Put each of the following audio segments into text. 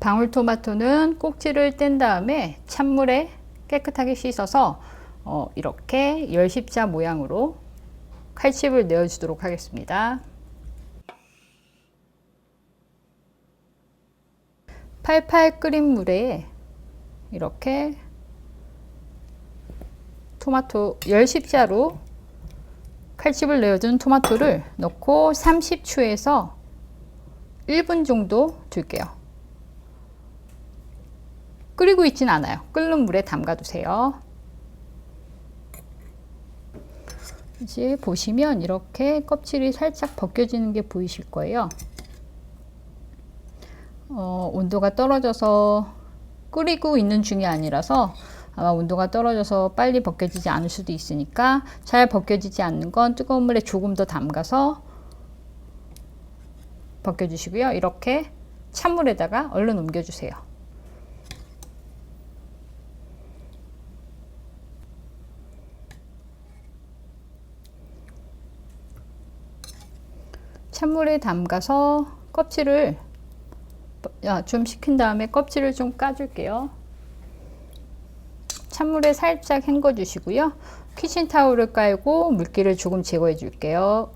방울토마토는 꼭지를 뗀 다음에 찬물에 깨끗하게 씻어서 이렇게 열십자 모양으로 칼집을 내어주도록 하겠습니다. 팔팔 끓인 물에 이렇게 토마토 열십자로 칼집을 내어준 토마토를 넣고 30초에서 1분 정도 둘게요. 끓이고 있진 않아요. 끓는 물에 담가 두세요. 이제 보시면 이렇게 껍질이 살짝 벗겨지는 게 보이실 거예요. 온도가 떨어져서 끓이고 있는 중이 아니라서 아마 온도가 떨어져서 빨리 벗겨지지 않을 수도 있으니까, 잘 벗겨지지 않는 건 뜨거운 물에 조금 더 담가서 벗겨주시고요. 이렇게 찬물에다가 얼른 옮겨주세요. 찬물에 담가서 껍질을 좀 식힌 다음에 껍질을 좀 까줄게요. 찬물에 살짝 헹궈 주시고요. 키친타올을 깔고 물기를 조금 제거해 줄게요.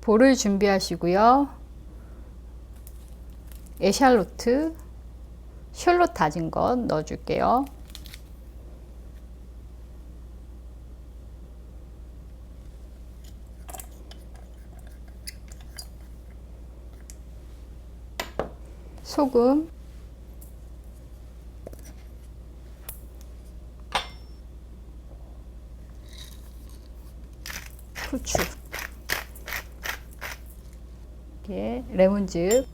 볼을 준비하시고요. 에샬로트, 샬롯 다진 것 넣어 줄게요. 소금, 후추, 레몬즙,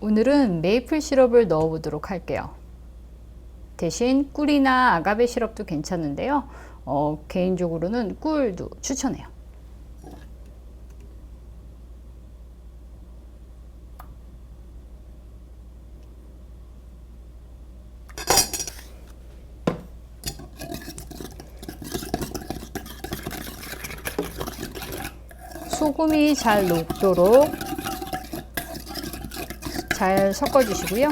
오늘은 메이플 시럽을 넣어 보도록 할게요. 대신 꿀이나 아가베 시럽도 괜찮은데요. 개인적으로는 꿀도 추천해요. 소금이 잘 녹도록 잘 섞어 주시고요.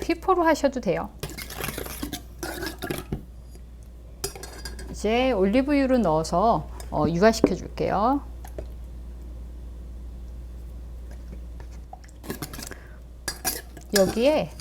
휘포로 하셔도 돼요. 이제 올리브유를 넣어서 유화시켜 줄게요. 여기에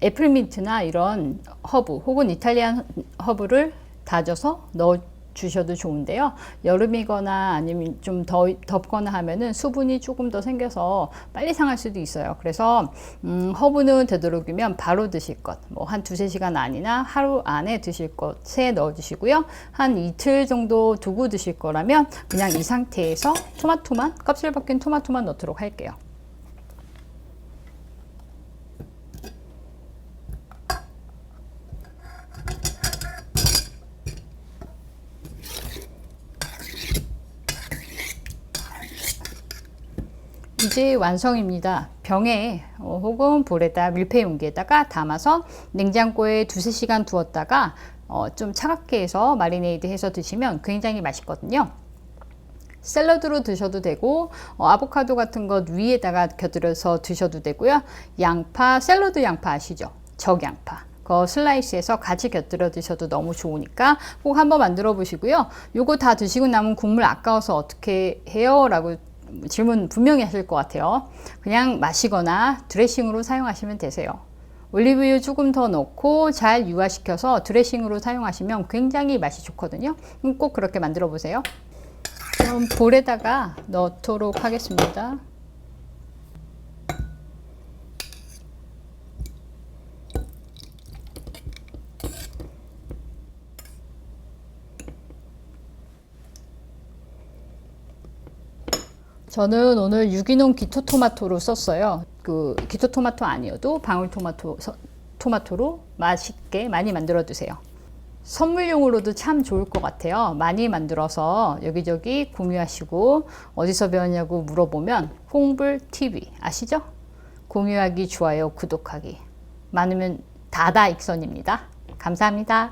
애플민트나 이런 허브 혹은 이탈리안 허브를 다져서 넣어 주셔도 좋은데요. 여름이거나 아니면 좀 덥거나 하면은 수분이 조금 더 생겨서 빨리 상할 수도 있어요. 그래서 허브는 되도록이면 바로 드실 것, 뭐 한 2~3시간 안이나 하루 안에 드실 것에 넣어 주시고요. 한 이틀 정도 두고 드실 거라면 그냥 이 상태에서 토마토만, 껍질 벗긴 토마토만 넣도록 할게요. 이제 완성입니다. 병에 혹은 볼에다 밀폐 용기에다가 담아서 냉장고에 2~3시간 두었다가 좀 차갑게 해서 마리네이드 해서 드시면 굉장히 맛있거든요. 샐러드로 드셔도 되고 아보카도 같은 것 위에다가 곁들여서 드셔도 되고요. 양파, 샐러드 양파 아시죠? 적양파. 그 슬라이스해서 같이 곁들여 드셔도 너무 좋으니까 꼭 한번 만들어 보시고요. 요거 다 드시고 남은 국물 아까워서 어떻게 해요? 라고 질문 분명히 하실 것 같아요. 그냥 마시거나 드레싱으로 사용하시면 되세요. 올리브유 조금 더 넣고 잘 유화시켜서 드레싱으로 사용하시면 굉장히 맛이 좋거든요. 꼭 그렇게 만들어 보세요. 그럼 볼에다가 넣도록 하겠습니다. 저는 오늘 유기농 기토토마토로 썼어요. 그 기토토마토 아니어도 방울토마토로 맛있게 많이 만들어 드세요. 선물용으로도 참 좋을 것 같아요. 많이 만들어서 여기저기 공유하시고 어디서 배웠냐고 물어보면 홍불TV 아시죠? 공유하기, 좋아요, 구독하기 많으면 다다익선입니다. 감사합니다.